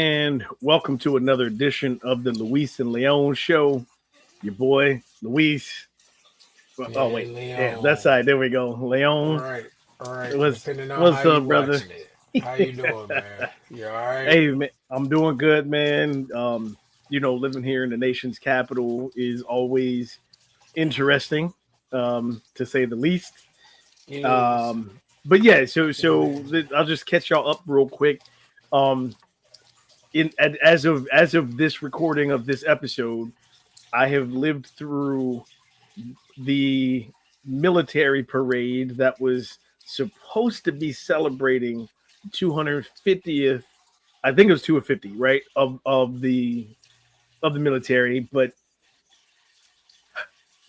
and welcome to another edition of the Luis and Leon Show. Your boy, Luis. Oh, Yeah, wait. Yeah, that's Leon. right. There we go. Leon. All right. What's, Depending on how what's you up, brother? watching it. How you doing, man? You all right? Hey, man, I'm doing good, man. Living here in the nation's capital is always interesting, to say the least. It is. But yeah, It is. I'll just catch y'all up real quick. Um, as of this recording of this episode, I have lived through the military parade that was supposed to be celebrating 250th. I think it was 250, right? Of the military, but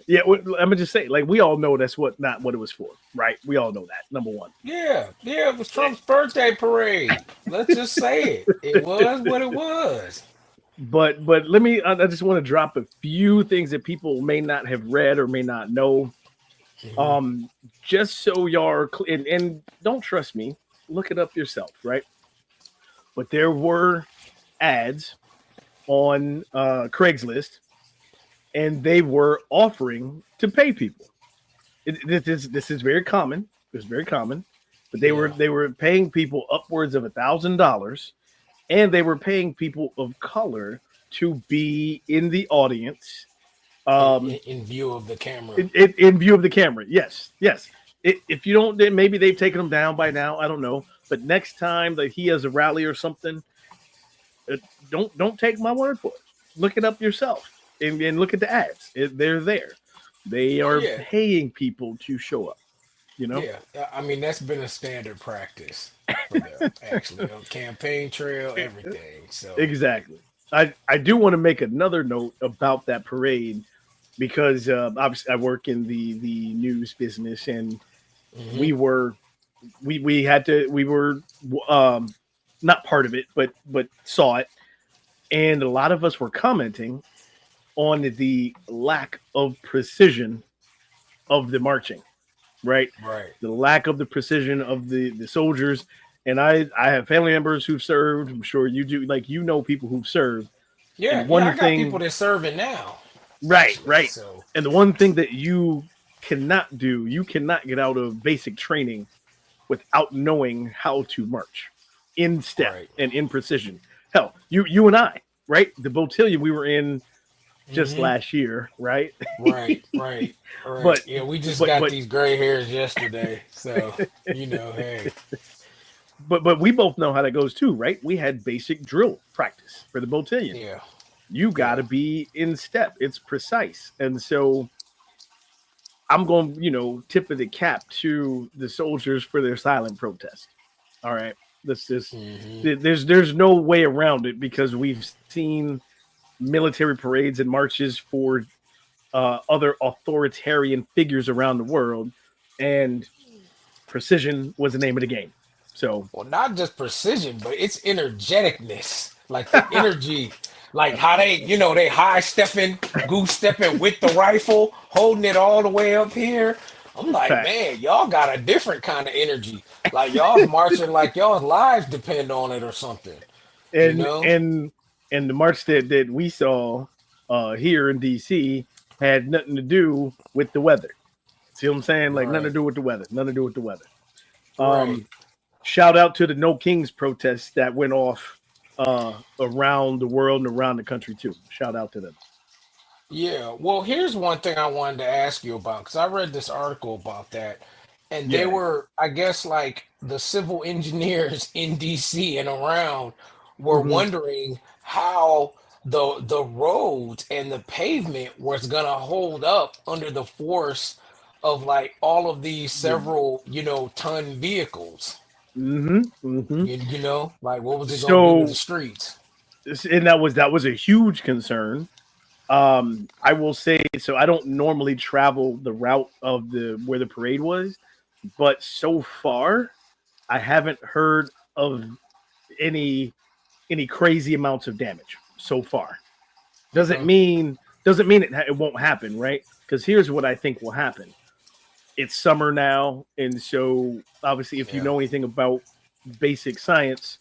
yeah, I'm gonna just say, like, we all know that's not what it was for, right? We all know that. Number one. Yeah, it was Trump's birthday parade. Let's just say it. It was what it was. But let me. I just want to drop a few things that people may not have read or may not know. Mhm. Um, just so and don't trust me, look it up yourself, right? But there were ads on Craigslist, and they were offering to pay people. This is very common. It's very common, but Yeah. they were paying people upwards of $1,000, and they were paying people of color to be in the audience, um, In view of the camera. in view of the camera. Yes, yes. If you don't, then maybe they've taken them down by now. I don't know. But next time that he has a rally or something, uh, don't take my word for it. Look it up yourself and look at the ads. They're there. They Oh are yeah. paying people to show up. You know Yeah. I mean that's been a standard practice for them, actually, on campaign trail, everything. So exactly. I do want to make another note about that parade because obviously I work in the news business, and hmm we were we had to we were um, not part of it, but saw it, and a lot of us were commenting on the lack of precision of the marching, right? right. The lack of the precision of the soldiers. And I have family members who've served. I'm sure you do. Like, people who've served. Yeah, And yeah, one I got people thing, that serving now, right, actually. right. So And the one thing that you cannot get out of basic training without knowing how to march in step right. and in precision. Hell, you and I, right? The Botillion we were in just hmm last year, right? Right. but Yeah, we just but got but these gray hairs yesterday, so hey. but we both know how that goes too, right? We had basic drill practice for the Botillion. Yeah, You got yeah. to be in step. It's precise, and so I'm going, tip of the cap to the soldiers for their silent protest. All right, this is hmm there's no way around it because we've seen military parades and marches for other authoritarian figures around the world, and precision was the name of the game. So, Well, not just precision, but it's energeticness, like the energy, like how they high stepping, goose stepping with the rifle, holding it all the way up here. I'm like, facts. man, y'all got a different kind of energy. Like y'all's marching like y'all's lives depend on it or something, you and know? and and the march that we saw here in DC had nothing to do with the weather. See what I'm saying? Like, nothing to Right, do with the weather. Nothing to do with the weather. right. Um, Shout out to the No Kings protests that went off around the world and around the country too. Shout out to them. Yeah, well, here's one thing I wanted to ask you about because I read this article about that, and they Yeah. were, I guess, like the civil engineers in DC and around were Hmm. wondering how the roads and the pavement was gonna hold up under the force of like all of these several, ton vehicles. Hmm. Like what was it gonna do to the So, streets? and that was a huge concern. I will say, so I don't normally travel the route of the where the parade was, but so far I haven't heard of any crazy amounts of damage so far. Doesn't Okay. mean doesn't mean it won't happen, right? Because here's what I think will happen. It's summer now, and so obviously, if you Yeah. know anything about basic science,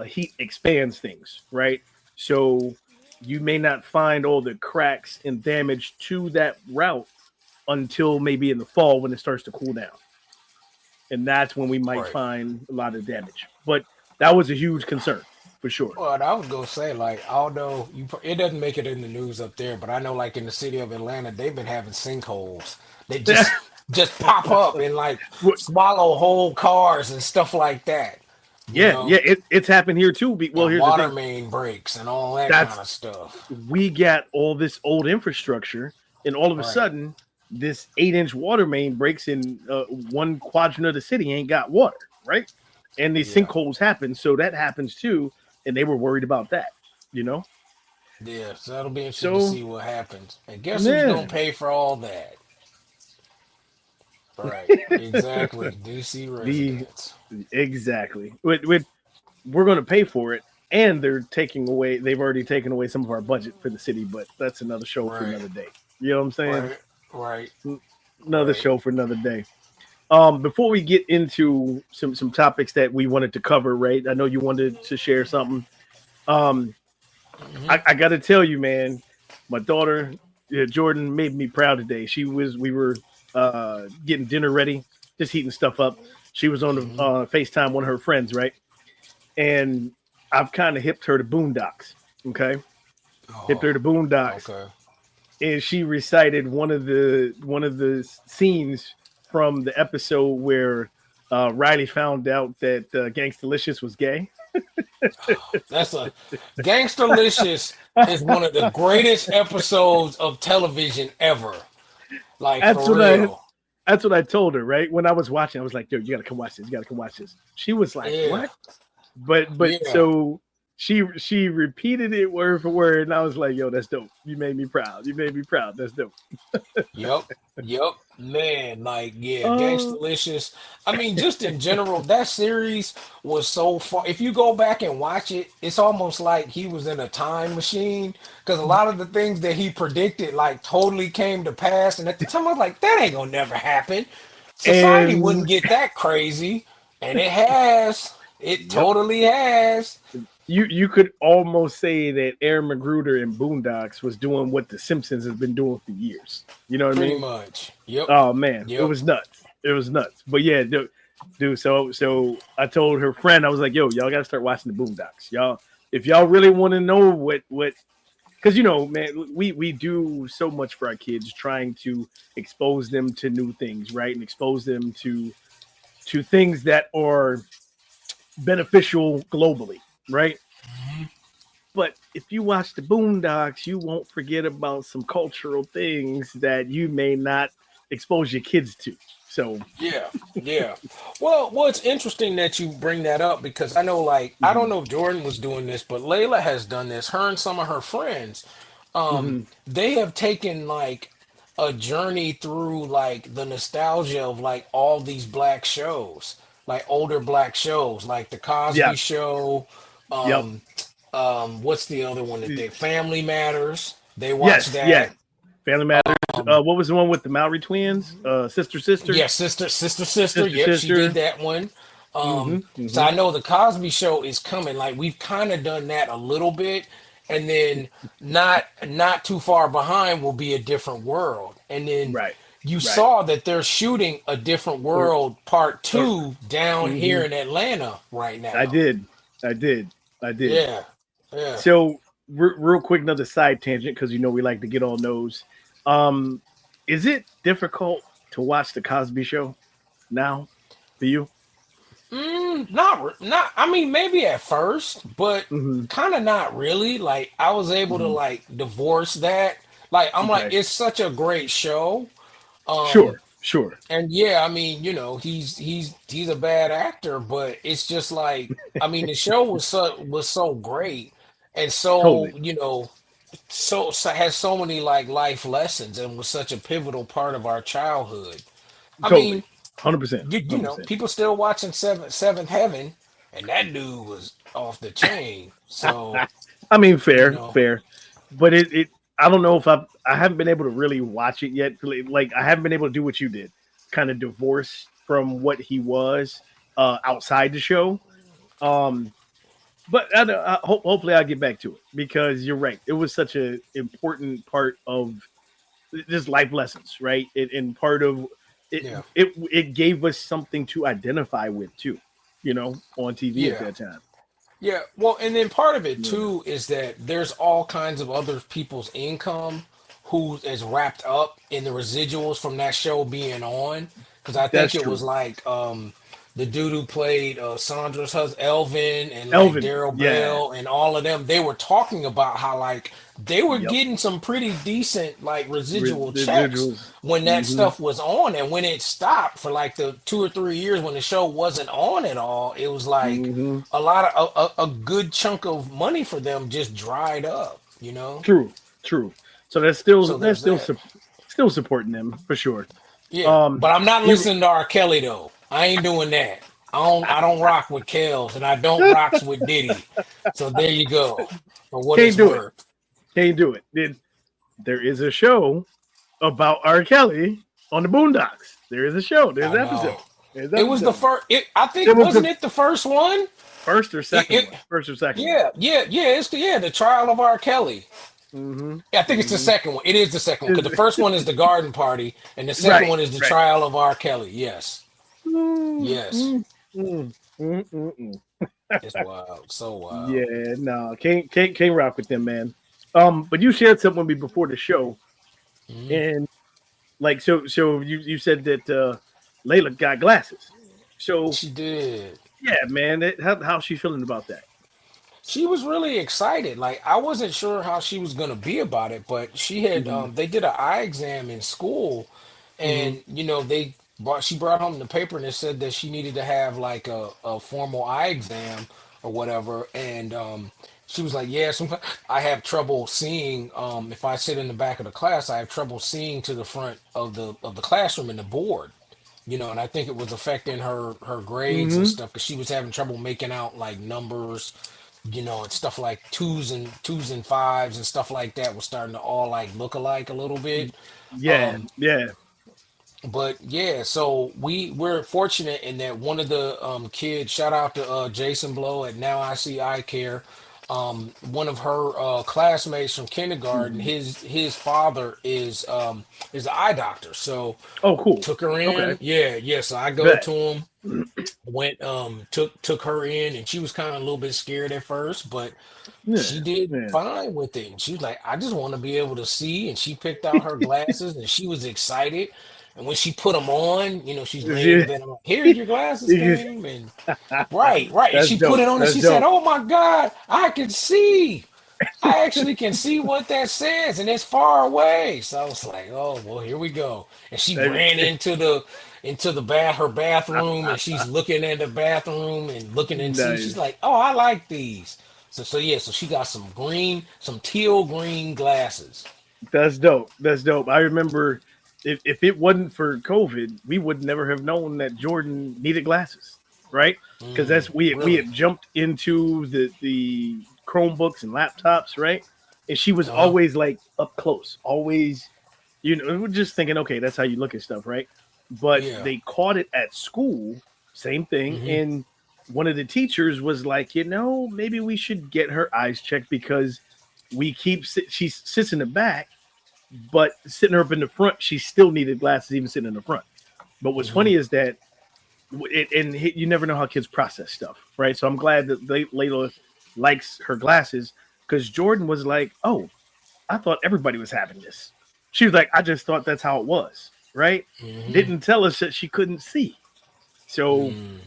heat expands things, right? So you may not find all the cracks and damage to that route until maybe in the fall when it starts to cool down, and that's when we might Right. find a lot of damage. But that was a huge concern for sure. Well, I was gonna say, like, although it doesn't make it in the news up there, but I know, like, in the city of Atlanta, they've been having sinkholes. They just pop up and like swallow whole cars and stuff like that. You Yeah, know, yeah, it's happened here too. Well, and here's the water thing: main breaks and all that kind that's of stuff. we got all this old infrastructure, and all of a Right. sudden, this 8-inch water main breaks in one quadrant of the city ain't got water, right? And these Yeah. sinkholes happen, so that happens too, and they were worried about that, you know. Yeah. So that'll be interesting to So see what happens. And guess who's yeah, gonna pay for all that? Right. Exactly. DC the residents. exactly. We're going to pay for it, and they're taking away. They've already taken away some of our budget for the city, but that's another show for Right. another day. You know what I'm saying? Right. Right. Another Right. show for another day. Before we get into some topics that we wanted to cover, right? I know you wanted to share something. Um, Hmm. I got to tell you, man, my daughter Jordan made me proud today. We were getting dinner ready, just heating stuff up. She was on the Hmm. FaceTime one of her friends, right? And I've kind of hipped her to Boondocks. Okay, hipped her Oh. to Boondocks, Okay. and she recited one of the scenes from the episode where Riley found out that Gangstalicious was gay. That's a Gangsterlicious is one of the greatest episodes of television ever. Like That's for what I real. that's what I told her, right? When I was watching, I was like, "Yo, you gotta come watch this. You gotta come watch this." She was like, Yeah. "What?" But Yeah. so she repeated it word for word, and I was like, "Yo, that's dope. You made me proud. You made me proud. That's dope." Yep. Yep. Man, like, yeah, Uh, Gangsterlicious. I mean, just in general, that series was so far. If you go back and watch it, it's almost like he was in a time machine because a lot of the things that he predicted, like, totally came to pass. And at the time, I was like, that ain't gonna never happen. Society and wouldn't get that crazy. And it has. It yep, totally has. you could almost say that Aaron Magruder in Boondocks was doing what The Simpsons has been doing for years. You know what I Pretty mean? much. Yep. Oh man, it Yep. was nuts. It was nuts. But yeah, dude. So I told her friend, I was like, "Yo, y'all gotta start watching the Boondocks, y'all. If y'all really want to know what, because man, we do so much for our kids, trying to expose them to new things, right, and expose them to things that are beneficial globally, right? But if you watch the Boondocks, you won't forget about some cultural things that you may not expose your kids to. So, Yeah, yeah. Well, it's interesting that you bring that up because I know, like, I don't mhm, know if Jordan was doing this, but Layla has done this. Her and some of her friends, mhm. they have taken like a journey through like the nostalgia of like all these black shows, like older black shows, like the Cosby Yeah, Show. yep, Um, what's the other one that they Family Matters? They watch yes, yeah. that. Family Matters. Um, What was the one with the Maori twins? Sister, sister, Yeah, sister. sister, Yep, she did sister. that one. Hmm, So hmm. I know the Cosby Show is coming. Like we've kind of done that a little bit, and then not too far behind will be a different world. And then Right, you right. saw that they're shooting a different Or, world part or, two down hmm. here in Atlanta right I now. did, I did, I did. Yeah, yeah. So, real quick, another side tangent because we like to get all nose. Um, is it difficult to watch the Cosby Show now for you? Not. I mean, maybe at first, but Hmm, kind of not really. Like I was able to hmm. like divorce that. Like I'm like, Okay, it's such a great show. Um, sure, sure, and yeah, I mean, he's a bad actor, but it's just like, I mean, the show was so great, and so totally, so has so many like life lessons, and was such a pivotal part of our childhood. I totally, mean, 100%, you know, 100%. people still watching Seventh Heaven, and that dude was off the chain. So, I mean, you fair, know, fair, but it I don't know if I haven't been able to really watch it yet. Like I haven't been able to do what you did, kind of divorce from what he was outside the show. Um, but hopefully I'll get back to it because you're right. It was such an important part of just life lessons, right? And part of it, Yeah. it gave us something to identify with too, on TV at Yeah. that time. Yeah, well, and then part of it Yeah, too is that there's all kinds of other people's income who is wrapped up in the residuals from that show being on. Because I think that's it was true. like the dude who played Sandra's husband, Elvin, and like Elvin, Daryl yeah, Bell, and all of them. They were talking about how like they were yep, getting some pretty decent like residual checks residuals. when that Mm-hmm. stuff was on, and when it stopped for like the 2 or 3 years when the show wasn't on at all, it was like Mm-hmm. a lot of a good chunk of money for them just dried up, you know. True, true. So that's still So there's that. still supporting them for sure. Yeah, Um, but I'm not you listening to R. Kelly though. I ain't doing that. I don't rock with Kels and I don't rocks with Diddy. So there you go. For what can't it's do it. worth. Can't do it. There is a show about R. Kelly on the Boondocks. There is a show. There's I an episode. know. There's an It was the episode. first. I It think was wasn't the it the first one? first or It, second it one. First or second one. yeah. It's the trial of R. Kelly. Mm-hmm. Yeah, I think it's the Mm-hmm. second one. It is the second one because the first one is the garden party, and the second Right. one is the Right. trial of R. Kelly. Yes, Mm, yes, mm, mm, mm, mm, mm. it's wild, so wild. Yeah. No. Can't rock with them, man. But you shared something with me before the show, Mhm. and like so you said that Layla got glasses. So She did. yeah, man. How's she feeling about that? She was really excited. Like I wasn't sure how she was gonna be about it, but she had Mm-hmm. they did an eye exam in school, Mm-hmm. and she brought home the paper and it said that she needed to have like a formal eye exam or whatever, and she was like, yeah, sometimes I have trouble seeing. If I sit in the back of the class, I have trouble seeing to the front of the classroom and the board. And I think it was affecting her grades and Mm-hmm. stuff because she was having trouble making out like numbers, and stuff like twos and fives and stuff like that was starting to all like look alike a little bit. Yeah. Um, Yeah. but yeah, so we're fortunate in that one of the kids, shout out to Jason Blow at Now I See Eye Care. One of her classmates from kindergarten, Mhm. his father is an eye doctor. So Oh, cool. took her Okay. in. Yeah, yeah. So I go Bet. to him, went took her in, and she was kind of a little bit scared at first, but Yeah. she did Yeah. fine with it. And she was like, I just want to be able to see. And she picked out her glasses and she was excited. And when she put them on, she's laying in the bed. I'm like, here's your glasses, Dame. And right. And That's she put dope. it on and That's she said, dope. oh my God, I can see. I actually can see what that says, and it's far away. So I was like, "Oh, well, here we go." And she That- ran into the her bathroom, and she's looking at the bathroom and looking and see. She's nice. like, "Oh, I like these." So yeah, so she got some teal green glasses. That's dope. That's dope. I remember if it wasn't for COVID, we would never have known that Jordan needed glasses, right? Because we Really? had jumped into the Chromebooks and laptops, right? And she was Uh huh. always like up close, always, we're just thinking, okay, that's how you look at stuff, right? But Yeah. they caught it at school, same thing, Hmm. and one of the teachers was like, maybe we should get her eyes checked because she sits in the back, but sitting her up in the front, she still needed glasses, even sitting in the front. But what's Hmm. funny is that, you never know how kids process stuff, right? So I'm glad that Layla likes her glasses because Jordan was like, "Oh, I thought everybody was having this." She was like, "I just thought that's how it was," right? Hmm. Didn't tell us that she couldn't see. So Mm.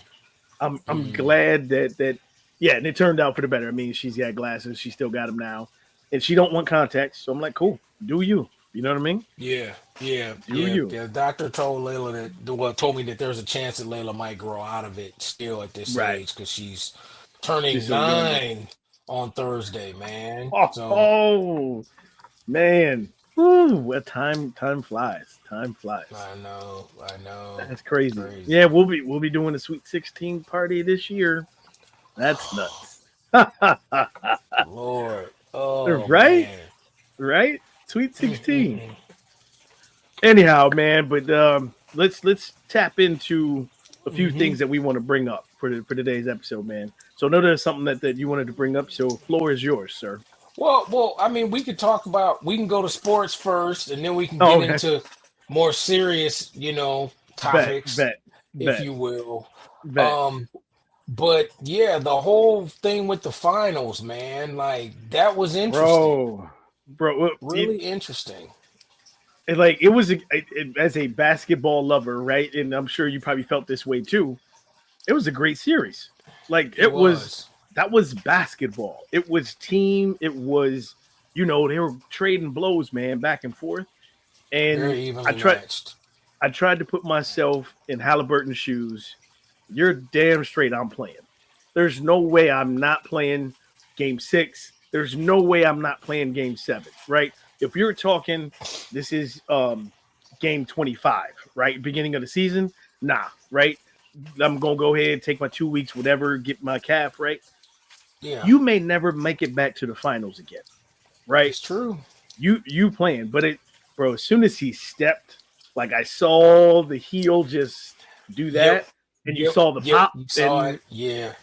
I'm Mm. glad that yeah, and it turned out for the better. I mean, she's got glasses, she still got them now, and she don't want contacts. So I'm like, cool, do you? You know what I mean? Yeah, yeah, Do yeah. you? The doctor told Layla told me that there's a chance that Layla might grow out of it still at this Right. age because she's She's turning so young. 9 on Thursday, man. Oh, So oh man. Woo, well, time flies. Time flies. I know, That's it's crazy. crazy. Yeah, we'll be doing a Sweet 16 party this year. That's nuts. Lord, oh Right? man. Right? Sweet 16. Mm-mm-mm. Anyhow, man, but let's tap into a few Mm-hmm. things that we want to bring up for today's episode, man. So I know there's something that you wanted to bring up. So floor is yours, sir. Well, I mean, we could talk about. We can go to sports first, and then we can Oh, get okay. into more serious, Bet, topics, bet, if bet, you will. bet, Um, but yeah, the whole thing with the finals, man, like that was interesting, bro, bro. really interesting. Like it was as a basketball lover, right? And I'm sure you probably felt this way too. It was a great series. Like It it was was that was basketball. It was team. It was they were trading blows, man, back and forth. And very I evenly tried matched. I tried to put myself in Halliburton's shoes. You're damn straight I'm playing. There's no way I'm not playing game 6. There's no way I'm not playing game 7, right? If you're talking this is game 25, right? Beginning of the season, nah, right? I'm going to go ahead, take my 2 weeks, whatever, get my calf, right? Yeah, You may never make it back to the finals again, right? it's true. You playing, but bro, as soon as he stepped, like I saw the heel just do Yep, that, and you yep, saw the yep. pop, You saw and it. Yeah,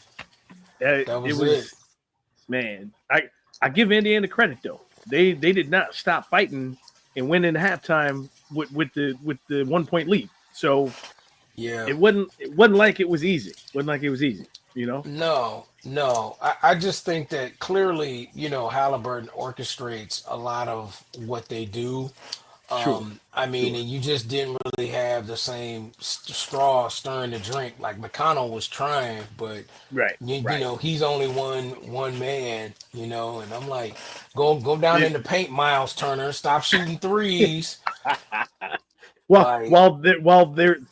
that it was it. was man. I give Indiana credit though. They did not stop fighting and went into halftime with the 1 point lead. So Yeah. it wasn't like it was easy. Wasn't like it was easy. You know. No, no. I just think that clearly, Halliburton orchestrates a lot of what they do. Sure. I mean, Sure. and you just didn't really have the same straw stirring the drink. Like McConnell was trying, but Right. Right. he's only one man, and I'm like, go down It, in the paint, Miles Turner. Stop shooting threes. well, Like,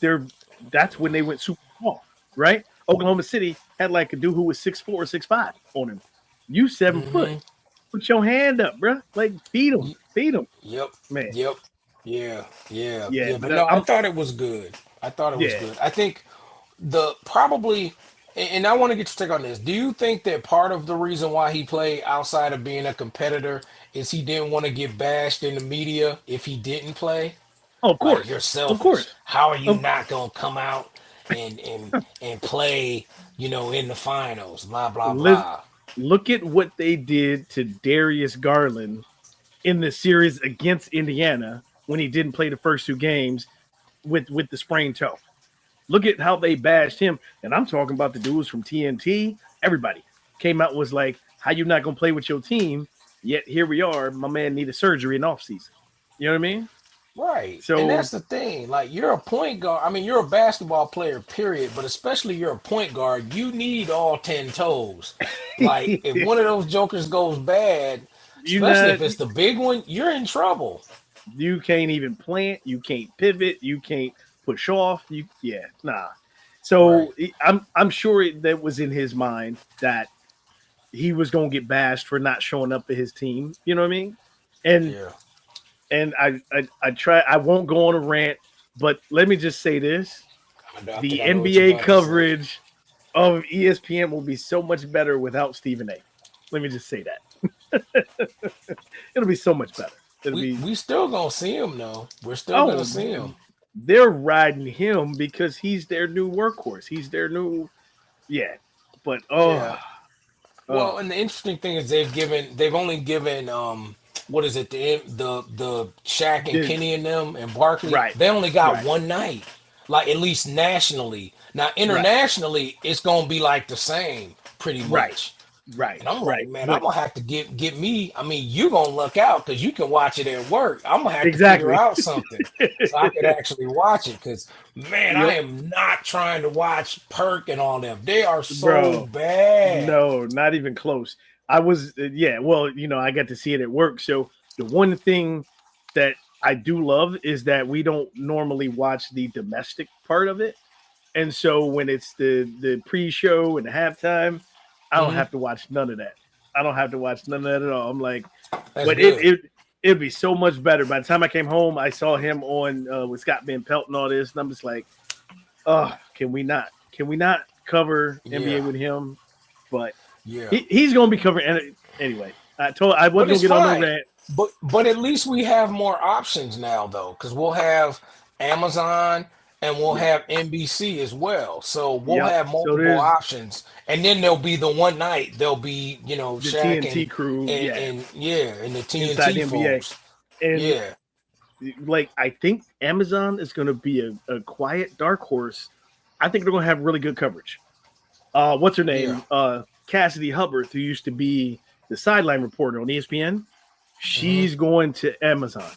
they're that's when they went super small, right? Oklahoma City had like a dude who was 6'4", 6'5" on him. You 7 foot. hmm Put your hand up, bro. Like feed him, Yep, man. yep, yeah, yeah, Yeah, yeah. But but no, I I'm thought it was good. I thought it was yeah. good. I think the probably, and I want to get your take on this. Do you think that part of the reason why he played outside of being a competitor is he didn't want to get bashed in the media if he didn't play? Oh, of Like, you're course, of selfish. course. How are you Of, not gonna come out and play, in the finals? Blah blah Liz, blah. look at what they did to Darius Garland in the series against Indiana when he didn't play the first 2 games with the sprained toe. Look at how they bashed him. And I'm talking about the dudes from TNT. Everybody came out was like, how you not going to play with your team? Yet here we are. My man needed surgery in off season. You know what I mean? Right. And So that's the thing. Like, you're a point guard. I mean, you're a basketball player, period. But especially you're a point guard. You need all 10 toes. Like, if you one of those jokers goes bad, especially not if it's the big one, you're in trouble. you can't even plant, you can't pivot, you can't push off. Nah. Right. So I'm sure that was in his mind that he was going to get bashed for not showing up for his team. You know what I mean? And Yeah. I try. I won't go on a rant, but let me just say this: I think the I know what you're NBA about to say. coverage of ESPN will be so much better without Stephen A. Let me just say that it'll be so much better. It'll We be we still gonna see him though. We're still gonna oh, see him. they're riding him because he's their new workhorse. He's their new yeah. But Yeah. oh Well, and the interesting thing is they've only given what is it, the Shaq and the, Kenny and them and Barkley, right, they only got right, one night. Like, at least nationally. Now right, internationally it's gonna be like the same pretty right, much. right, And I'm like, right. man, I'm But gonna have to get me. I mean, you gonna look out because you can watch it at work. I'm gonna have to figure exactly. out something so I could actually watch it. Because man, I Yep, am not trying to watch Perk and all them. They are so bro. bad. No, not even close. I was, yeah, well, I got to see it at work. So the one thing that I do love is that we don't normally watch the domestic part of it. And so when it's the pre-show and the halftime, I don't Hmm. have to watch none of that. I don't have to watch none of that at all. I'm like, That's but good. it'd be so much better. By the time I came home, I saw him on with Scott Van Pelt and all this, and I'm just like, oh, can we not? Can we not cover NBA Yeah, with him? But yeah. he's going to be covering anyway. I But wasn't going it's to get on no fine. rant. But at least we have more options now, though, because we'll have Amazon. and we'll Yeah. have NBC as well. So we'll Yep. have So multiple there's options, and then there'll be the one night there'll be the Shaq TNT crew, yeah, and yeah, and the inside TNT the NBA. folks. And Yeah, like I think Amazon is gonna be a quiet dark horse. I think they're gonna have really good coverage. What's her yeah. name? Cassidy Hubbard, who used to be the sideline reporter on ESPN. hmm She's going to Amazon.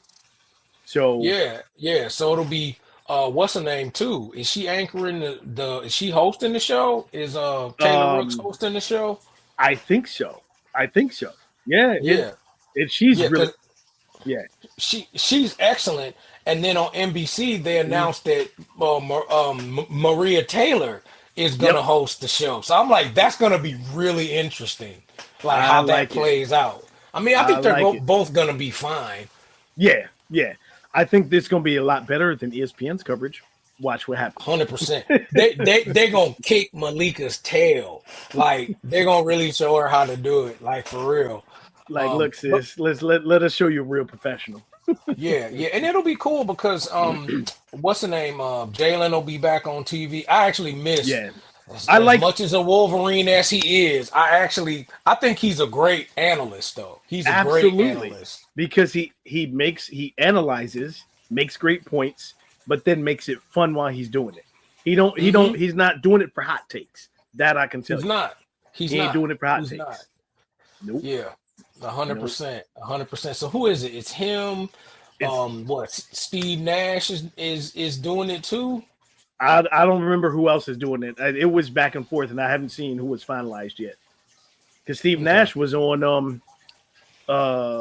So Yeah, yeah. So it'll be what's her name too? Is she anchoring is she hosting the show? Is Taylor Rooks um hosting the show? I think so. I think so. Yeah, Yeah. she's Yeah, really, because yeah. she's excellent. And then on NBC they Mhm. announced that Maria Taylor is gonna Yep. host the show. So I'm like, that's gonna be really interesting, like I how that like it. plays out. I mean, I I think they're like it. both gonna be fine. Yeah, yeah. I think this is gonna be a lot better than ESPN's coverage. Watch what happens. 100%. They gonna kick Malika's tail. Like they're gonna really show her how to do it. Like for real. Like, look, But sis, let us show you a real professional. yeah, yeah, and it'll be cool because what's the name? Jalen will be back on TV. I actually miss Yeah, I as like much as a Wolverine as he is. I think he's a great analyst though. He's a great absolutely analyst. because he analyzes, makes great points, but then makes it fun while he's doing it. hmm He's not doing it for hot takes. That I can tell He's you. not. He's He ain't not. doing it for hot He's not. takes. Nope. Yeah, a hundred Nope. percent, 100%. So who is it? It's him. It's Steve Nash is doing it too. I don't remember who else is doing it. It was back and forth, and I haven't seen who was finalized yet. Because Steve Okay. Nash was on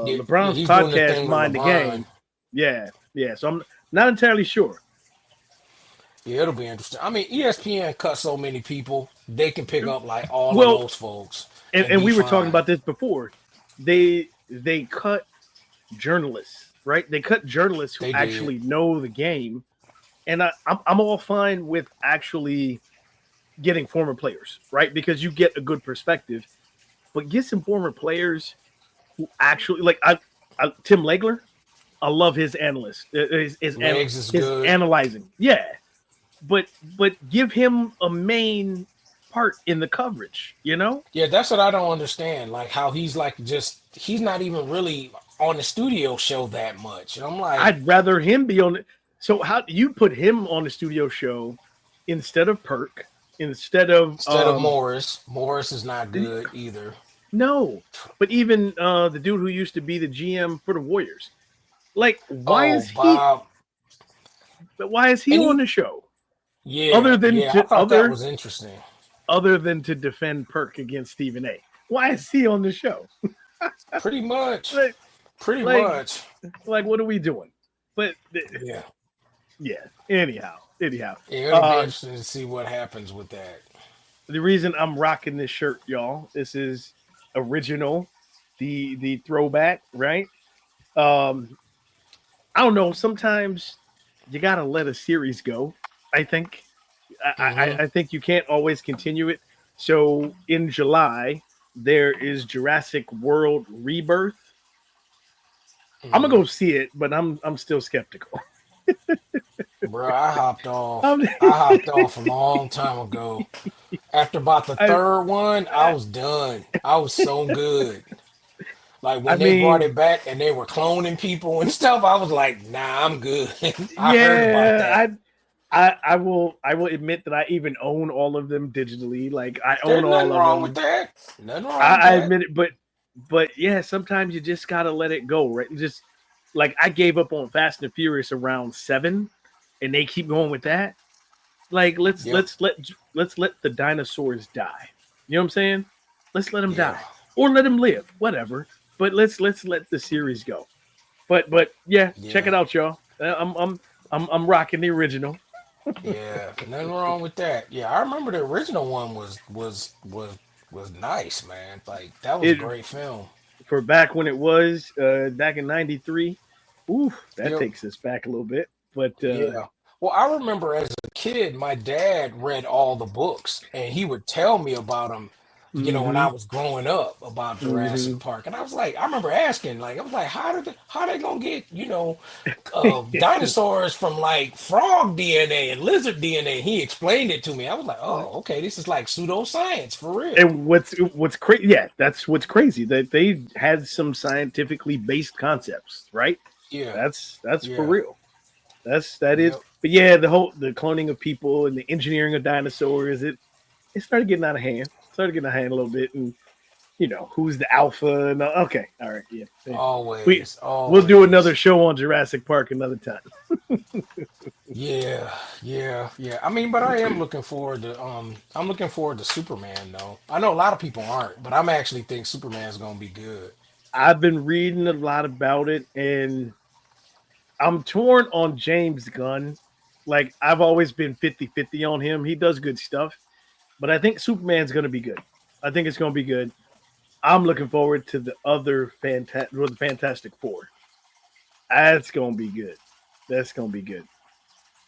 Yeah, yeah, LeBron's he's doing the podcast, thing with Mind the LeBron. Game. Yeah, yeah. So I'm not entirely sure. Yeah, it'll be interesting. I mean, ESPN cut so many people, they can pick up like all of Well, those folks and and be we were talking fine. about this before. They cut journalists, right? They cut journalists who They did. actually know the game, and I'm all fine with actually getting former players, right? Because you get a good perspective, but get some former players who actually like Tim Legler. I love his analyst, Legs is his good. analyzing. Yeah, but give him a main part in the coverage. You know, Yeah, that's what I don't understand. Like how he's like just he's not even really on the studio show that much. And I'm like, I'd rather him be on it. So how do you put him on a studio show instead of Perk, instead of instead of Morris, Morris is not did he, good either. no, but even the dude who used to be the GM for the Warriors. Like, Oh, Bob. why is he And on he the show yeah, other than yeah, I to thought that was interesting. other than to defend Perk against Stephen A? Why is he on the show? Pretty much. Like, Pretty like, much. what are we doing? But Yeah. yeah. Anyhow, Yeah, it'll be uh, interesting to see what happens with that. the reason I'm rocking this shirt, y'all, this is original, the throwback, right? Um, I don't know. Sometimes you gotta let a series go. I think. hmm I think you can't always continue it. So in July there is Jurassic World Rebirth. I'm gonna hmm go see it, but I'm still skeptical. Bro, I hopped off. I'm, I hopped off a long time ago. After about the I, third one, I was done. I was so good. Like I when they brought mean, it back and they were cloning people and stuff, I was like, nah, I'm good. I heard about yeah, that. I will admit that I even own all of them digitally. Like I own There's all nothing of wrong with them. that. Nothing wrong with I that. admit it, but yeah, sometimes you just gotta let it go, right? Just like I gave up on Fast and Furious around 7, and they keep going with that. Like Yep. let's let the dinosaurs die. You know what I'm saying? Let's let them Yeah. die or let them live, whatever. But let's let the series go. But yeah, check Yeah. it out, y'all. I'm rocking the original Yeah. Nothing wrong with that. Yeah, I remember the original one was nice, man. Like that was a it great film. for back when it was back in '93. Ooh, that Yep. takes us back a little bit. But Yeah. Well, I remember as a kid, my dad read all the books and he would tell me about them. when I Mm-hmm. was growing up about Mm-hmm. Jurassic Park, and I was like, I remember asking, like, I was like, how they gonna get, dinosaurs from like frog DNA and lizard DNA? He explained it to me. I was like, oh, okay, this is like pseudoscience for real. And what's crazy? Yeah, that's what's crazy that they had some scientifically based concepts, right? Yeah, That's for yeah, real. That is. yep. But yeah, the cloning of people and the engineering of dinosaurs, it started getting out of hand. Started getting out of hand a little bit, and who's the alpha? And okay, all right, yeah. Yeah. We Always, we'll do another always. show on Jurassic Park another time. Yeah, yeah, yeah. I mean, but I am looking forward to I'm looking forward to Superman though. I know a lot of people aren't, but I'm actually think Superman's gonna be good. I've been reading a lot about it, and I'm torn on James Gunn. Like I've always been 50-50 on him. He does good stuff, but I think Superman's going to be good. I think it's going to be good. I'm looking forward to the other the Fantastic Four. That's going to be good. That's going to be good.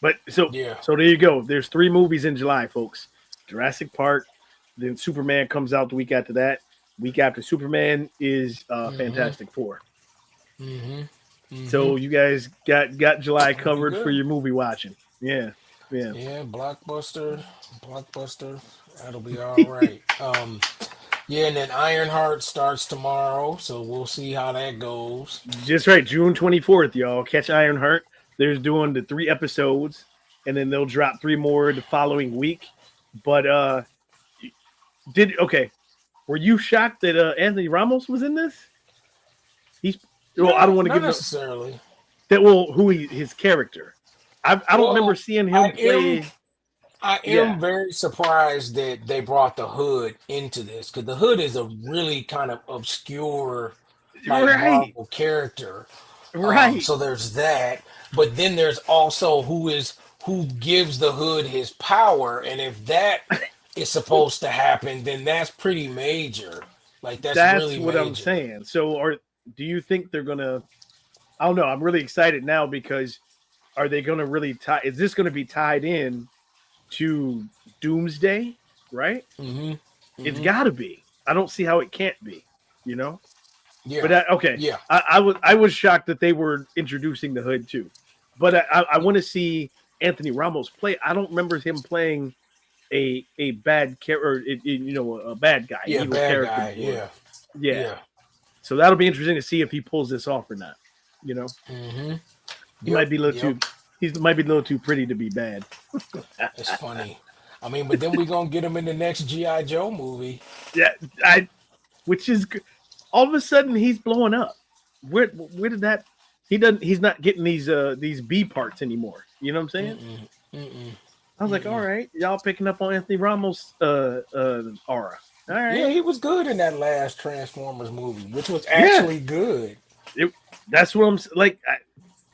But so Yeah. so there you go. There's 3 movies in July, folks. Jurassic Park, then Superman comes out the week after that. Week after Superman is Mm-hmm. Fantastic Four. Mm-hmm. Mm-hmm. So you guys got It's July gonna be covered for good. your movie watching. Yeah, yeah. Yeah, blockbuster. That'll be all right. Yeah, and then Ironheart starts tomorrow, so we'll see how that goes. Just right. June 24th, y'all. Catch Ironheart. They're doing the 3 episodes, and then they'll drop 3 more the following week. But did okay? Were you shocked that Anthony Ramos was in this? He's well. I don't No, want to not give no necessarily. that. Well, his character. I don't remember Well, seeing I him am play. I Yeah. am very surprised that they brought the Hood into this because the Hood is a really kind of obscure, like Right. Marvel character. Right. So there's that, but then there's also who gives the Hood his power, and if that is supposed to happen, then that's pretty major. Like that's That's really what I'm major. saying. So, do you think they're gonna? I don't know. I'm really excited now because are they going to really tie? Is this going to be tied in to Doomsday? Right? Hmm. It's Hmm. got to be. I don't see how it can't be. You know. Yeah, But okay, yeah. I was shocked that they were introducing the Hood too. But I want to see Anthony Ramos play. I don't remember him playing a bad character, a bad guy, an Yeah, evil bad character guy. before. Yeah, Yeah. yeah. So that'll be interesting to see if he pulls this off or not. You know, Hmm. he might Yep, be a little yep. too. He might be a little too pretty to be bad. It's funny. I mean, but then we gonna get him in the next GI Joe movie. Yeah, I. Which is all of a sudden he's blowing up. Where did that? He doesn't. He's not getting these B parts anymore. You know what I'm saying? Mm-mm, mm-mm, I was like, all mm-mm. right, y'all picking up on Anthony Ramos' aura. All Yeah, right, he was good in that last Transformers movie, which was yeah, actually good. it, that's what like.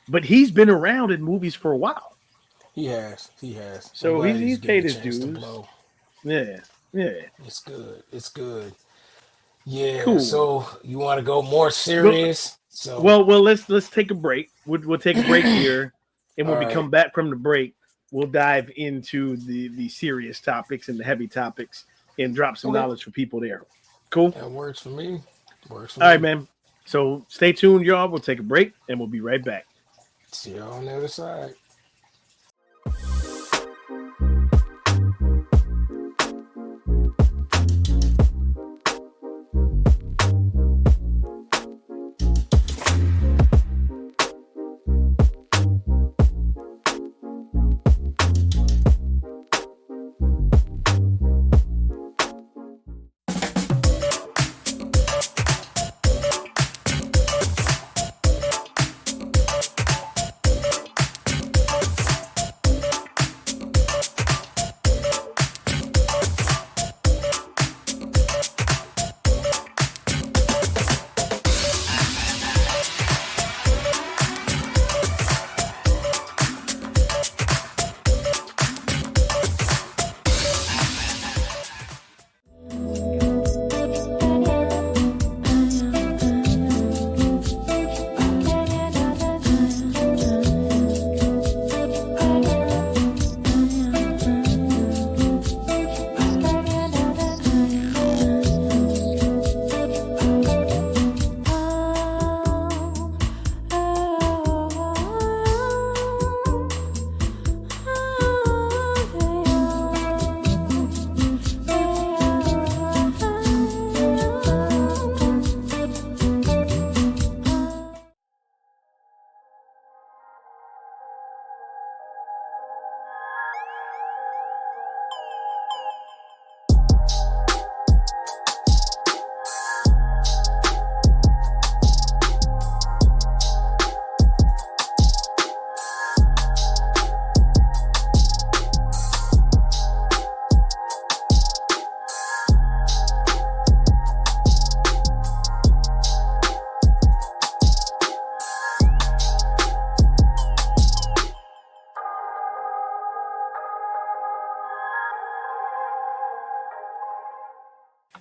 But he's been around in movies for a while, He has, he has. I'm so glad he's he's he's getting paid a his chance to dues. blow. Yeah, yeah, It's good. It's good. Yeah. cool. So you want to go more Well, serious? So, well, let's take a break. We'll take a break all here, and when we right, come back from the break, we'll dive into the serious topics and the heavy topics and drop some okay, knowledge for people there. Cool. that works for me. Works for All right, me. man. So stay tuned, y'all. We'll take a break, and we'll be right back. See you on the other side.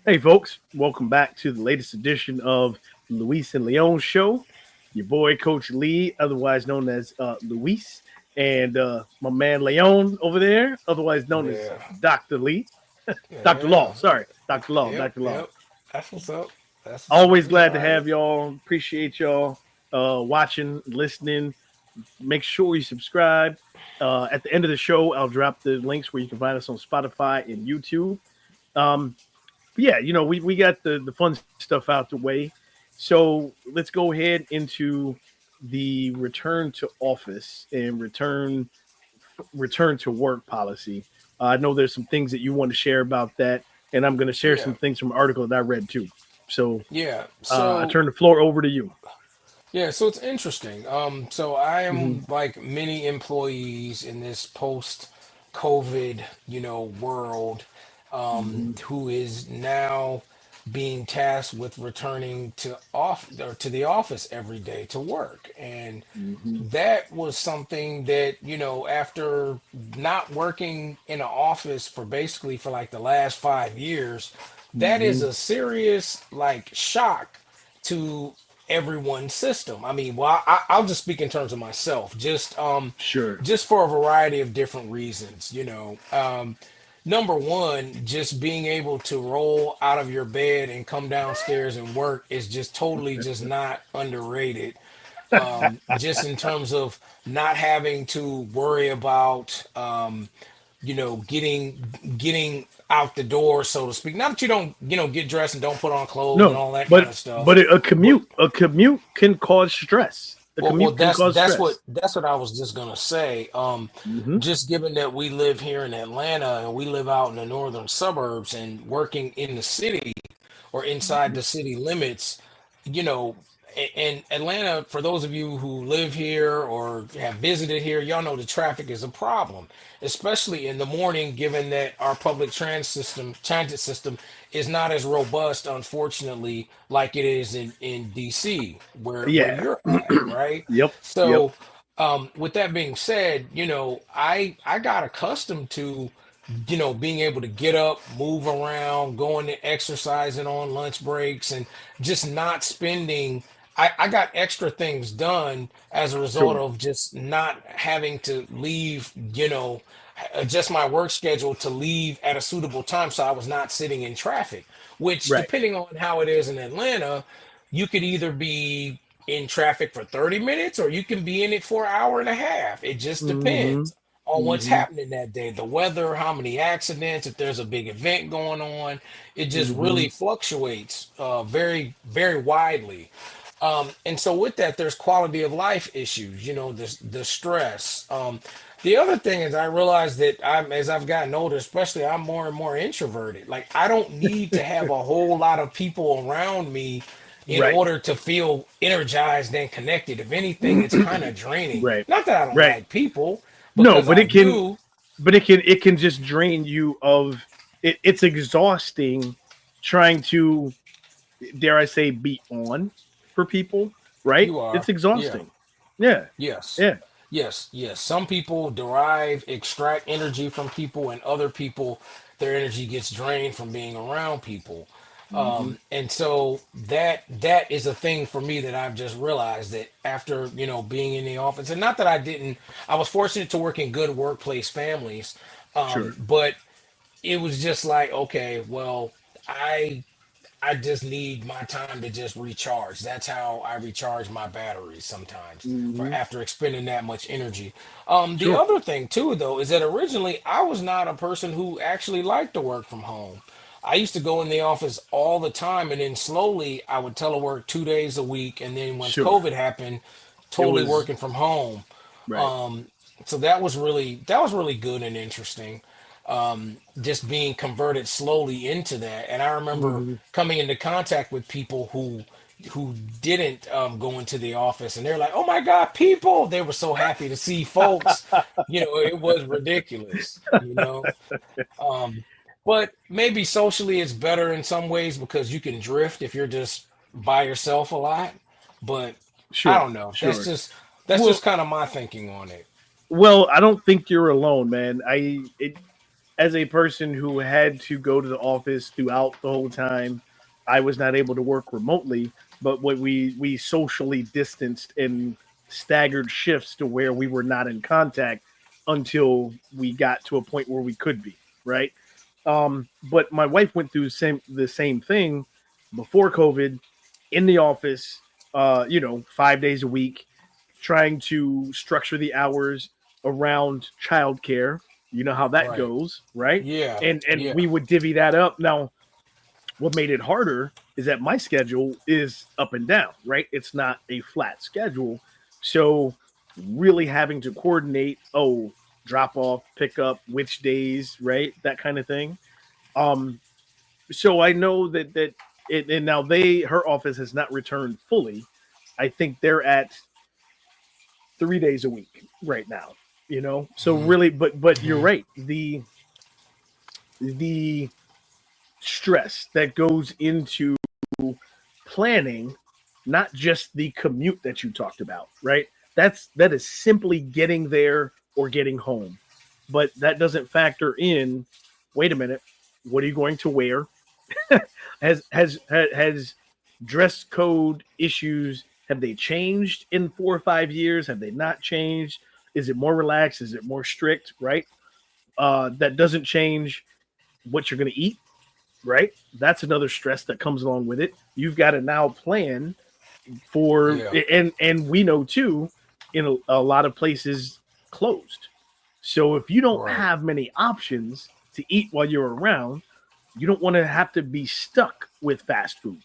Hey, folks, welcome back to the latest edition of Luis and Leon Show. Your boy, Coach Lee, otherwise known as Luis, and my man Leon over there, otherwise known as Yeah, Dr. Lee, Dr. yeah, Law. Sorry, Dr. Law, yep, Dr. Law. yep. That's what's up. That's what's up. Always It's glad to Friday. have y'all. Appreciate y'all watching, listening. Make sure you subscribe. At the end of the show, I'll drop the links where you can find us on Spotify and YouTube. Um, but yeah, we got the fun stuff out the way. So let's go ahead into the return to office and return to work policy. I know there's some things that you want to share about that, and I'm going to share Yeah, some things from an article that I read too. So yeah. I So turn the floor over to you. yeah, so it's interesting. So I Hmm. am like many employees in this post-COVID, world, Hmm. who is now being tasked with returning to off or to the office every day to work. And Hmm. that was something that, after not working in an office for basically for like the last 5 years, that is Hmm. a serious like shock to everyone's system. I mean, well, I'll just speak in terms of myself, Sure. just for a variety of different reasons. Number one, just being able to roll out of your bed and come downstairs and work is just totally just not underrated. Just in terms of not having to worry about getting out the door, so to speak. Not that you don't, get dressed and don't put on clothes and No, all that kind but of stuff, but a but commute can cause stress. A well, commute can that's cause that's what stress. that's what I was just gonna say. Hmm. Just given that we live here in Atlanta and we live out in the northern suburbs and working in the city or inside the city limits, you know, and Atlanta, for those of you who live here or have visited here, y'all know the traffic is a problem, especially in the morning, given that our public transit system is not as robust, unfortunately, like it is in DC, where Yeah. you're at, right? Yep. Yep. So, with that being said, I got accustomed to being able to get up, move around, going to exercising on lunch breaks, and just not spending. I got extra things done as a result Sure. of just not having to leave, adjust my work schedule to leave at a suitable time so I was not sitting in traffic, which, Right. depending on how it is in Atlanta, you could either be in traffic for 30 minutes or you can be in it for an hour and a half. It just Hmm. depends on what's Hmm. happening that day, the weather, how many accidents, if there's a big event going on. It just Hmm. really fluctuates very, very widely. And so with that, there's quality of life issues, the stress. The other thing is I realize that as I've gotten older, especially, I'm more and more introverted. Like, I don't need to have a whole lot of people around me in Right. order to feel energized and connected. If anything, it's kind of draining. Right. Not that I don't Right. like people, No, because but I it can, do. it can just drain you of it. It's exhausting trying to, dare I say, be on for people. Right. You It's are. Yeah. exhausting. Yeah. Yes. Yeah. Yes. Yes. Some people extract energy from people, and other people, their energy gets drained from being around people. Hmm. And so that is a thing for me that I've just realized that after, being in the office, and not that I was fortunate to work in good workplace families, Sure. but it was just like, okay, well, I I just need my time to just recharge. That's how I recharge my batteries sometimes for Hmm. after expending that much energy. The Sure. other thing too, though, is that originally I was not a person who actually liked to work from home. I used to go in the office all the time, and then slowly I would telework 2 days a week, and then once Sure. COVID happened, It totally was working from home. right. Um, so that was really good and interesting. Just being converted slowly into that, and I remember Hmm. coming into contact with people who didn't go into the office, and they're like, "Oh my God, people!" They were so happy to see folks. It was ridiculous. Um, but maybe socially it's better in some ways because you can drift if you're just by yourself a lot. But I Sure. don't know. That's Sure. just that's Well, just kind of my thinking on it. well, I don't think you're alone, man. as a person who had to go to the office throughout the whole time, I was not able to work remotely. But what we socially distanced and staggered shifts to where we were not in contact until we got to a point where we could be, right. But my wife went through the same thing before COVID, in the office, 5 days a week, trying to structure the hours around childcare. You know how that Right. goes, right? Yeah. And Yeah. we would divvy that up. Now, what made it harder is that my schedule is up and down, right? It's not a flat schedule. So really having to coordinate, drop off, pick up, which days, right? That kind of thing. Um, so I know that and now her office has not returned fully. I think they're at 3 days a week right now. So Hmm. really, but you're Hmm. right. The stress that goes into planning, not just the commute that you talked about, right? That is simply getting there or getting home. But that doesn't factor in, wait a minute, what are you going to wear? Has dress code issues, have they changed in 4 or 5 years? Have they not changed? Is it more relaxed? Is it more strict? Right. That doesn't change what you're going to eat. Right. That's another stress that comes along with it. You've got to now plan for, Yeah. and we know too, in a lot of places closed. So if you don't Right. have many options to eat while you're around, you don't want to have to be stuck with fast food.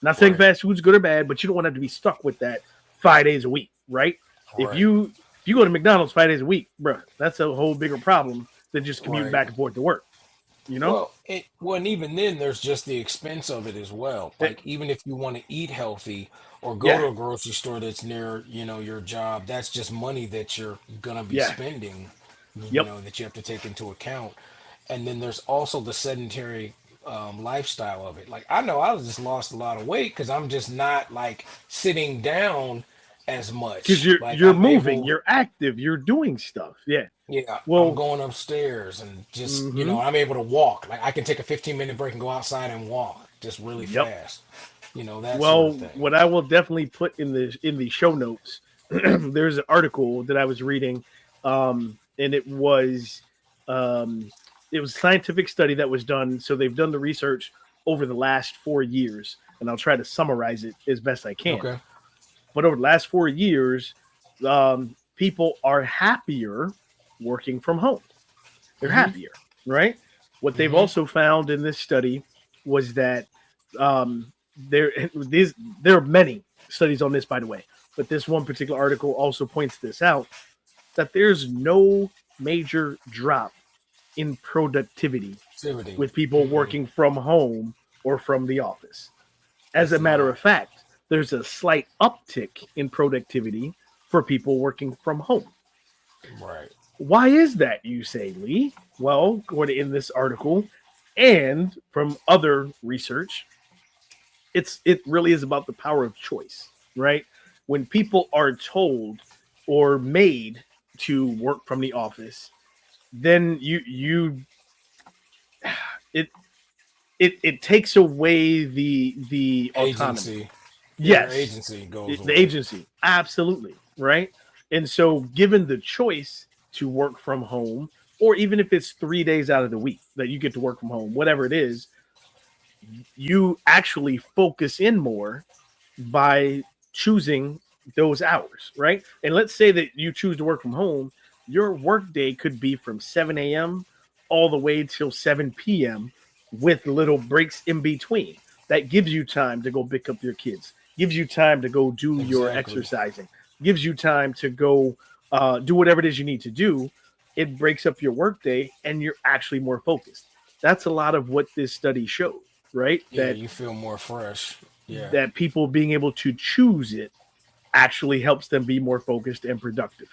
Not saying Right. fast food's good or bad, but you don't want to have to be stuck with that 5 days a week, right? If Right. you go to McDonald's 5 days a week, bro, that's a whole bigger problem than just commuting Right. back and forth to work. You know? And even then, there's just the expense of it as well. It- Like, even if you want to eat healthy or go yeah, to a grocery store that's near, your job, that's just money that you're gonna be yeah, spending, yep. that you have to take into account. And then there's also the sedentary lifestyle of it. Like, I know I just lost a lot of weight because I'm just not like sitting down as Because much. Like, you're I'm moving, able. you're active, you're doing stuff. Yeah. Yeah, I'm Well, going upstairs and just, mm-hmm. I'm able to walk. Like, I can take a 15-minute break and go outside and walk just really Yep. fast. That sort of Well, thing. what I will definitely put in the show notes, there's an article that I was reading, and um, it was a scientific study that was done. So they've done the research over the last 4 years, and I'll try to summarize it as best I can. Okay. But over the last 4 years, people are happier working from home. They're Mm-hmm. happier, right? What they've Mm-hmm. also found in this study was that, there these there are many studies on this, by the way, but this one particular article also points this out, that there's no major drop in productivity Activity. with people Mm-mm. working from home or from the office. As a It's matter not. of fact, there's a slight uptick in productivity for people working from home. Right. Why is that, you say, Lee? Well, according in this article and from other research, it really is about the power of choice, right? When people are told or made to work from the office, then it it takes away the autonomy. Agency. Yeah, your Yes, agency goes the away. agency, absolutely, right? And so, given the choice to work from home, or even if it's 3 days out of the week that you get to work from home, whatever it is, you actually focus in more by choosing those hours, right? And let's say that you choose to work from home, your work day could be from 7 a.m. all the way till 7 p.m. with little breaks in between. That gives you time to go pick up your kids, gives you time to go do your Exactly. exercising, gives you time to go do whatever it is you need to do. It breaks up your work day and you're actually more focused. That's a lot of what this study showed, right? Yeah, That you feel more fresh. Yeah. that people being able to choose it actually helps them be more focused and productive.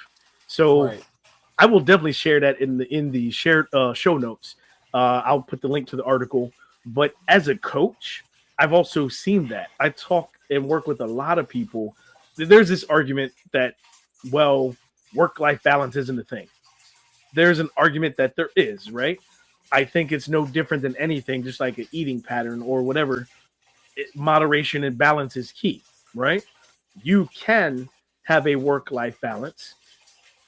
So Right. I will definitely share that in the shared show notes. I'll put the link to the article. But as a coach, I've also seen that. I talk and work with a lot of people. There's this argument that, well, work life balance isn't a thing. There's an argument that there is, right? I think it's no different than anything, just like an eating pattern or whatever. Moderation and balance is key, right? You can have a work life balance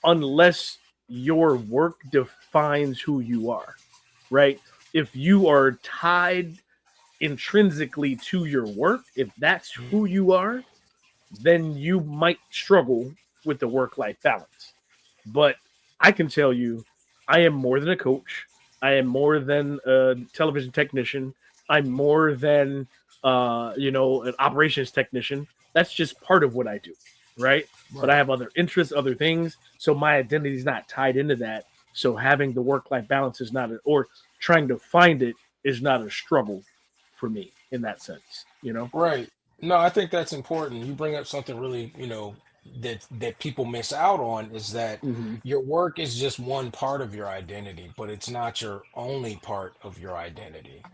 unless your work defines who you are, right? If you are tied intrinsically to your work, if that's Mhm. who you are, then you might struggle with the work life balance. But I can tell you, I am more than a coach. I am more than a television technician. I'm more than an operations technician. That's just part of what I do, right? But I Right. have other interests, other things. So my identity is not tied into that. So having the work life balance is not, or trying to find it is not a struggle for me in that sense. Right. No, I think that's important. You bring up something really, that people miss out on is that Hmm. your work is just one part of your identity, but it's not your only part of your identity.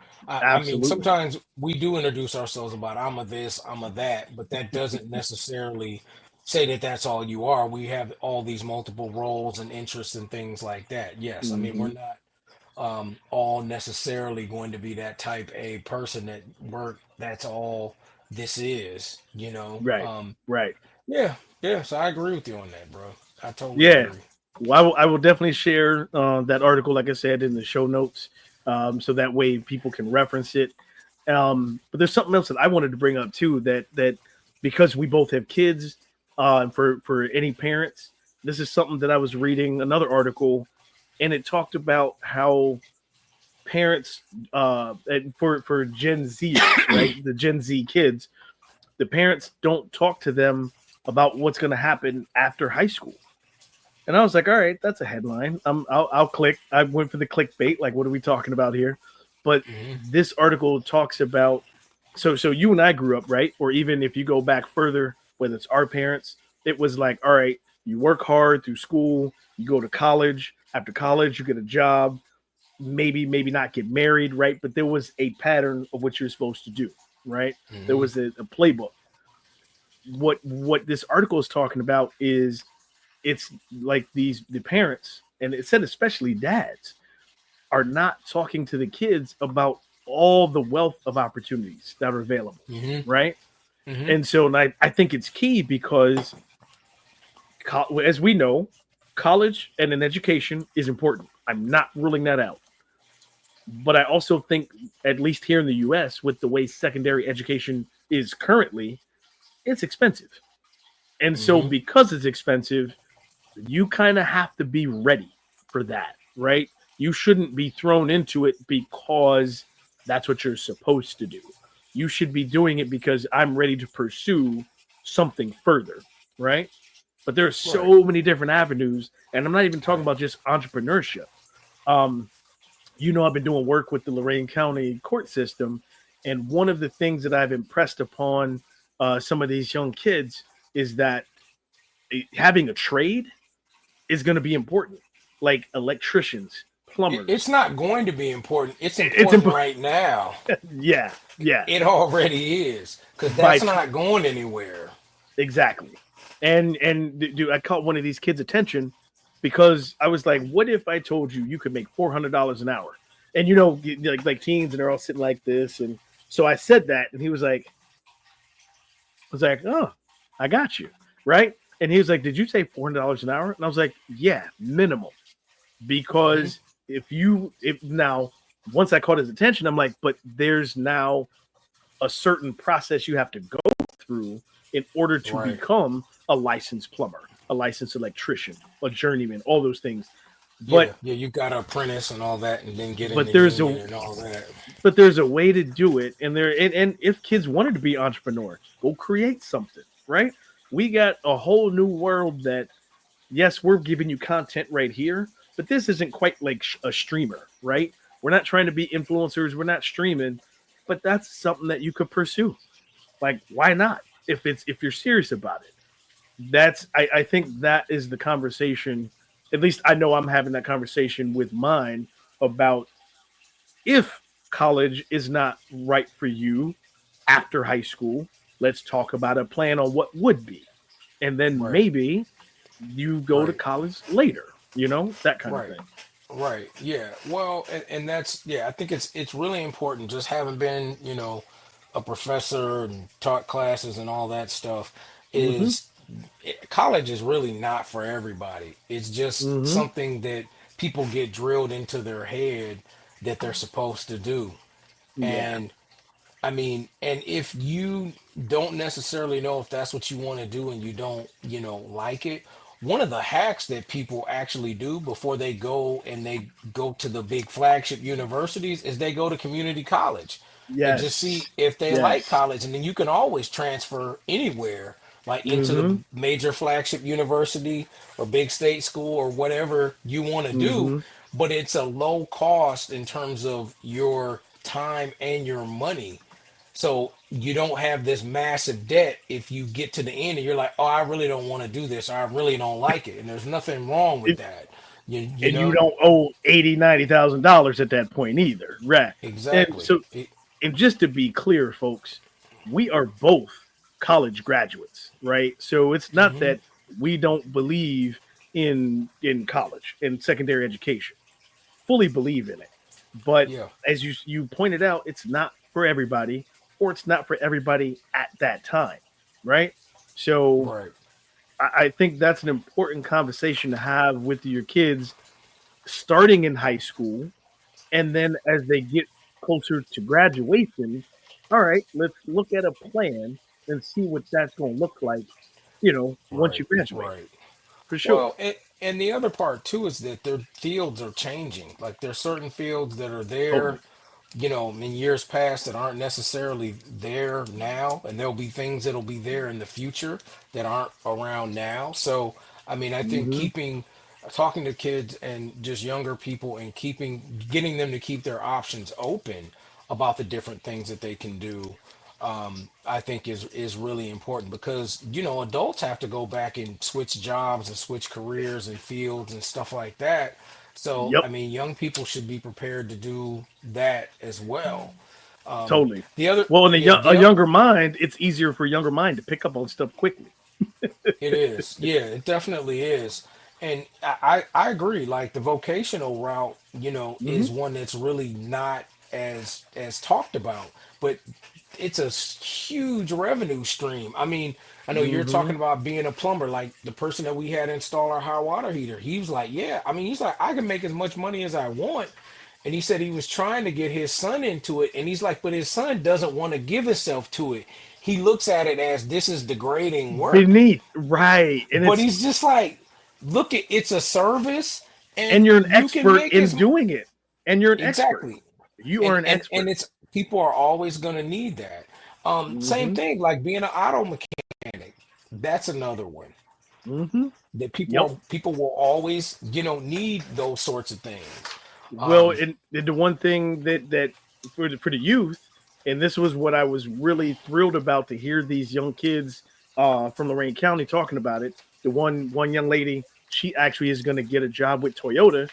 I mean, Absolutely. sometimes we do introduce ourselves about I'm a this, I'm a that, but that doesn't necessarily say that that's all you are. We have all these multiple roles and interests and things like that. Yes, I mean, we're Hmm. not all necessarily going to be that type A person that work. That's all this is, Right. Right. Yeah, yeah. So I agree with you on that, bro. I totally Yeah. agree. Well, I will definitely share that article, like I said, in the show notes, so that way people can reference it. But there's something else that I wanted to bring up too. That because we both have kids, for any parents, this is something that I was reading another article, and it talked about how parents, and for Gen Zers, right, the Gen Z kids, the parents don't talk to them about what's going to happen after high school. And I was like, all right, that's a headline. I'll click. I went for the clickbait. Like, what are we talking about here? But Hmm. this article talks about, so you and I grew up, right? Or even if you go back further, whether it's our parents, it was like, all right, you work hard through school, you go to college. After college, you get a job, maybe not get married, right? But there was a pattern of what you're supposed to do, right? There Hmm. was a playbook. What this article is talking about is it's like the parents, and it said especially dads, are not talking to the kids about all the wealth of opportunities that are available, Hmm. right? Hmm. And so, and I think it's key because, as we know, college and an education is important. I'm not ruling that out. But I also think, at least here in the US, with the way secondary education is currently, it's expensive. And so, Hmm. because it's expensive, you kind of have to be ready for that, right? You shouldn't be thrown into it because that's what you're supposed to do. You should be doing it because I'm ready to pursue something further, right? But there are Right. so many different avenues, and I'm not even talking Right. about just entrepreneurship. Um, I've been doing work with the Lorain County court system, and one of the things that I've impressed upon some of these young kids is that having a trade is going to be important, like electricians, It's plumbers. not going to be important. It's It's important important. right now. Yeah, yeah. It already is because By that's t- not going anywhere. exactly. And dude, I caught one of these kids' attention because I was like, "What if I told you you could make $400 an hour?" And like teens, and they're all sitting like this, and so I said that, and he was like, "Oh, I got you, right?" And he was like, "Did you say $400 an hour?" And I was like, "Yeah, minimum." Hmm. Because if now once I caught his attention, I'm like, but there's now a certain process you have to go through in order to Right. become a licensed plumber, a licensed electrician, a journeyman, all those things. Yeah. But Yeah. You got to apprentice and all that, and then get in but the there's union a and all that. but there's a way to do it, and if kids wanted to be entrepreneur, go create something, right? We got a whole new world that, yes, we're giving you content right here, but this isn't quite like a streamer, right? We're not trying to be influencers. We're not streaming, but that's something that you could pursue. Like, why not? If you're serious about it, I think that is the conversation. At least I know I'm having that conversation with mine about, if college is not right for you after high school, let's talk about a plan on what would be. And then Right. maybe you go to Right. college later, that kind of Right. thing. Right. Yeah. Well, and that's yeah. I think it's really important. Just having been, a professor and taught classes and all that stuff, Mm-hmm. is college is really not for everybody. It's just Mm-hmm. something that people get drilled into their head that they're supposed to do. Yeah. And I mean, and if you don't necessarily know if that's what you want to do and you don't, like it, one of the hacks that people actually do before they go and they go to the big flagship universities is they go to community college and just see Yes. if they like Yes. college. And then you can always transfer anywhere, like into the Mm-hmm. major flagship university or big state school or whatever you want to do. Mm-hmm. But it's a low cost in terms of your time and your money, so you don't have this massive debt if you get to the end and you're like, oh, I really don't want to do this, or I really don't like it. And there's nothing wrong with that. You And you know? don't owe 80, 90,000 dollars at that point either, right? And Exactly. so, and just to be clear, folks, we are both college graduates, right? So it's not Hmm. that we don't believe in college and secondary education. Fully believe in it, but Yeah. as you pointed out, it's not for everybody, or it's not for everybody at that time, right? So Right. I think that's an important conversation to have with your kids starting in high school, and then as they get closer to graduation, all right, let's look at a plan and see what that's going to look like, once Right. you graduate, Right. for sure. Well, and the other part too is that their fields are changing. Like there's certain fields that are there, Totally. in years past that aren't necessarily there now, and there'll be things that'll be there in the future that aren't around now. So, I mean, I think Hmm. talking to kids and just younger people and getting them to keep their options open about the different things that they can do, I think is really important because adults have to go back and switch jobs and switch careers and fields and stuff like that. So Yep. I mean, young people should be prepared to do that as well. Totally. The other, Well, in yeah, a younger mind, it's easier for a younger mind to pick up on stuff quickly. it is. Yeah, it definitely is. And I agree. Like the vocational route, Hmm. is one that's really not as talked about, but it's a huge revenue stream. I mean, I know you're Hmm. talking about being a plumber, like the person that we had install our hot water heater. He was like, yeah, I mean, he's like, I can make as much money as I want. And he said he was trying to get his son into it. And he's like, but his son doesn't want to give himself to it. He looks at it as this is degrading work. Beneath, right? And But he's just like, look, it's a service and you're an you can expert make in as doing it, and you're an expert. exactly. You And are an and expert. it's people are always going to need that. Same Hmm. thing like being an auto mechanic. That's another one Hmm. that Yep. people will always, need those sorts of things. Well, Um, and the one thing that for the youth, and this was what I was really thrilled about to hear these young kids from Lorain County talking about it. The one young lady, she actually is going to get a job with Toyota.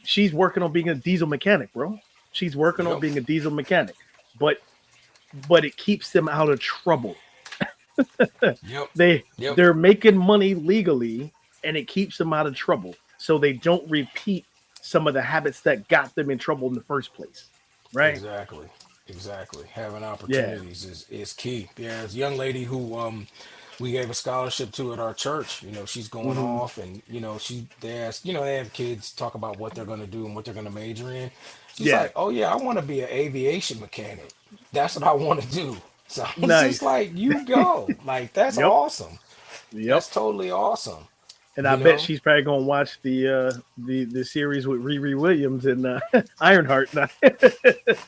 She's working on being a diesel mechanic, bro. She's working on yep, being a diesel mechanic, but it keeps them out of trouble. yep, they yep, they're making money legally, and it keeps them out of trouble, so they don't repeat some of the habits that got them in trouble in the first place, right? exactly, exactly. Having Yeah. opportunities is key. Yeah, there's a young lady who we gave a scholarship to at our church. She's going Hmm. off, and they ask, they have kids talk about what they're going to do and what they're going to major in. She's Yeah. like, oh yeah, I want to be an aviation mechanic. That's what I want to do. So I was just Nice. like, you go, like that's Yep. awesome. Yep. That's totally awesome. And I You bet know. she's probably gonna watch the series with Riri Williams and Ironheart.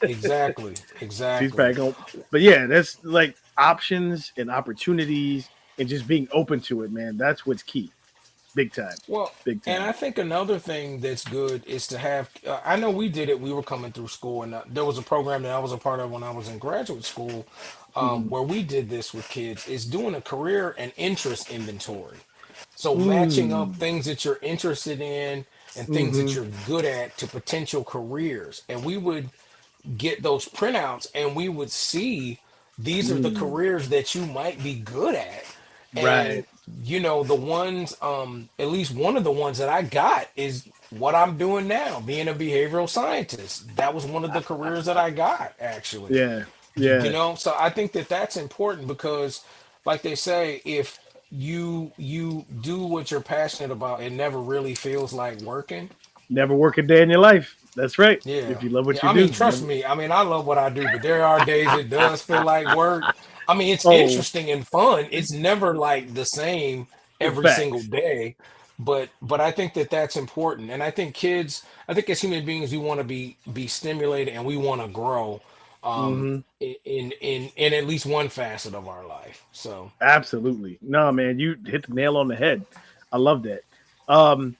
Exactly, She's exactly. probably gonna. But yeah, that's like options and opportunities and just being open to it, man. That's what's key. Big time. Well, Big and time. I think another thing that's good is to have. I know we did it. We were coming through school, and there was a program that I was a part of when I was in graduate school, Mm-hmm. where we did this with kids. Is doing a career and interest inventory. So matching up Mm. things that you're interested in and things that Mm-hmm. you're good at to potential careers, and we would get those printouts, and we would see these are the Mm. careers that you might be good at, Right. And the ones, at least one of the ones that I got is what I'm doing now, being a behavioral scientist. That was one of the careers that I got, actually. Yeah. Yeah. So I think that that's important because, like they say, if you do what you're passionate about, it never really feels like working. Never work a day in your life. That's right. Yeah. If you love what Yeah. you I mean, do, trust never. me. I mean, I love what I do, but there are days it does feel like work. I mean, it's Oh, interesting and fun. It's never like the same every single facts. day. But I think that that's important. And I think I think as human beings, we want to be stimulated and we want to grow Hmm. in at least one facet of our life. So, Absolutely. No, man, you hit the nail on the head. I love that. Um,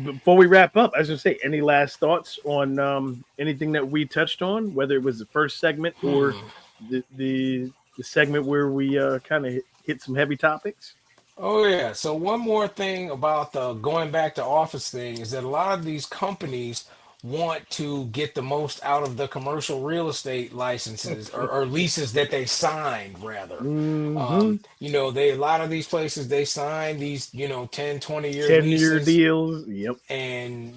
before we wrap up, I was gonna say, any last thoughts on anything that we touched on, whether it was the first segment or hmm. the segment where we kind of hit some heavy topics? Oh yeah. So one more thing about the going back to office thing is that a lot of these companies want to get the most out of the commercial real estate licenses or leases that they signed rather. Hmm. They a lot of these places they sign these, 10, 20 year 10-year leases deals. Yep. and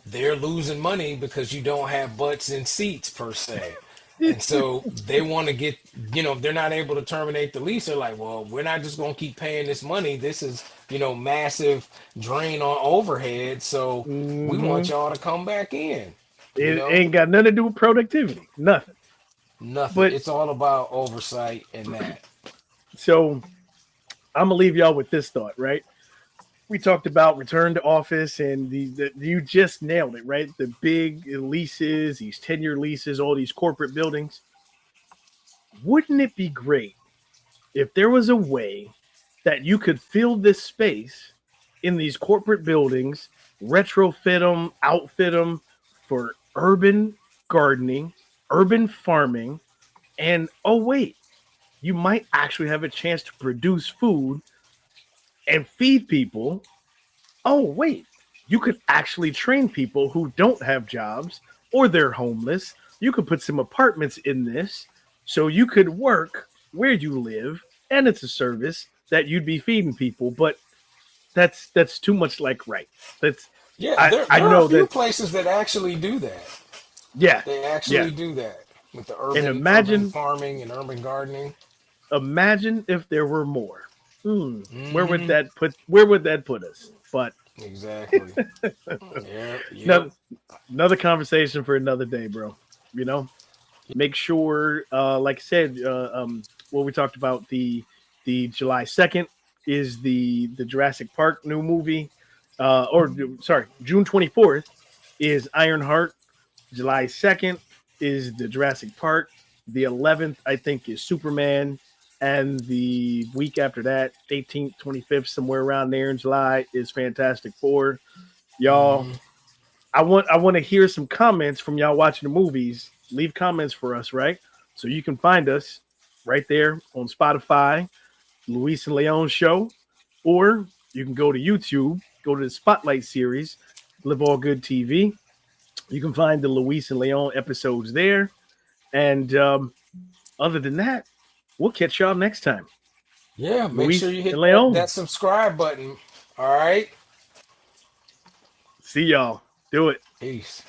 they're losing money because you don't have butts in seats per se, and so they want to get, they're not able to terminate the lease. They're like, well, we're not just going to keep paying this money. This is massive drain on overhead, so we want Hmm. y'all to come back in. you It know ain't got nothing to do with productivity. Nothing. Nothing. But It's all about oversight and that. so I'm gonna leave y'all with this thought, right? We talked about return to office, and you just nailed it, right? The big leases, these 10-year leases, all these corporate buildings. Wouldn't it be great if there was a way that you could fill this space in these corporate buildings, retrofit them, outfit them for urban gardening, urban farming, and oh, wait, you might actually have a chance to produce food and feed people. Oh, wait, you could actually train people who don't have jobs or they're homeless. You could put some apartments in this so you could work where you live, and it's a service that you'd be feeding people. But that's too much like right. That's Yeah, I there are a know few that's places that actually do that. yeah, They yeah. actually do that with the And urban farming and urban gardening. imagine if there were more. Hmm. Where would that put us? But Exactly. Yep. Yep. no, another conversation for another day, bro. You know, make sure, like I said, what we talked about, the July 2nd is the Jurassic Park new movie, or sorry, June 24th is Ironheart. July 2nd is the Jurassic Park. The 11th, I think, is Superman. And the week after that, 18th, 25th, somewhere around there in July, is Fantastic Four. Y'all, Hmm. I want to hear some comments from y'all watching the movies. Leave comments for us, right? So you can find us right there on Spotify, Luis and Leon Show, or you can go to YouTube, go to the Spotlight series, Live All Good TV. You can find the Luis and Leon episodes there. And other than that, we'll catch y'all next time. Yeah. Make sure Luis you and hit that Leon, subscribe button. All right. see y'all. Do it. Peace.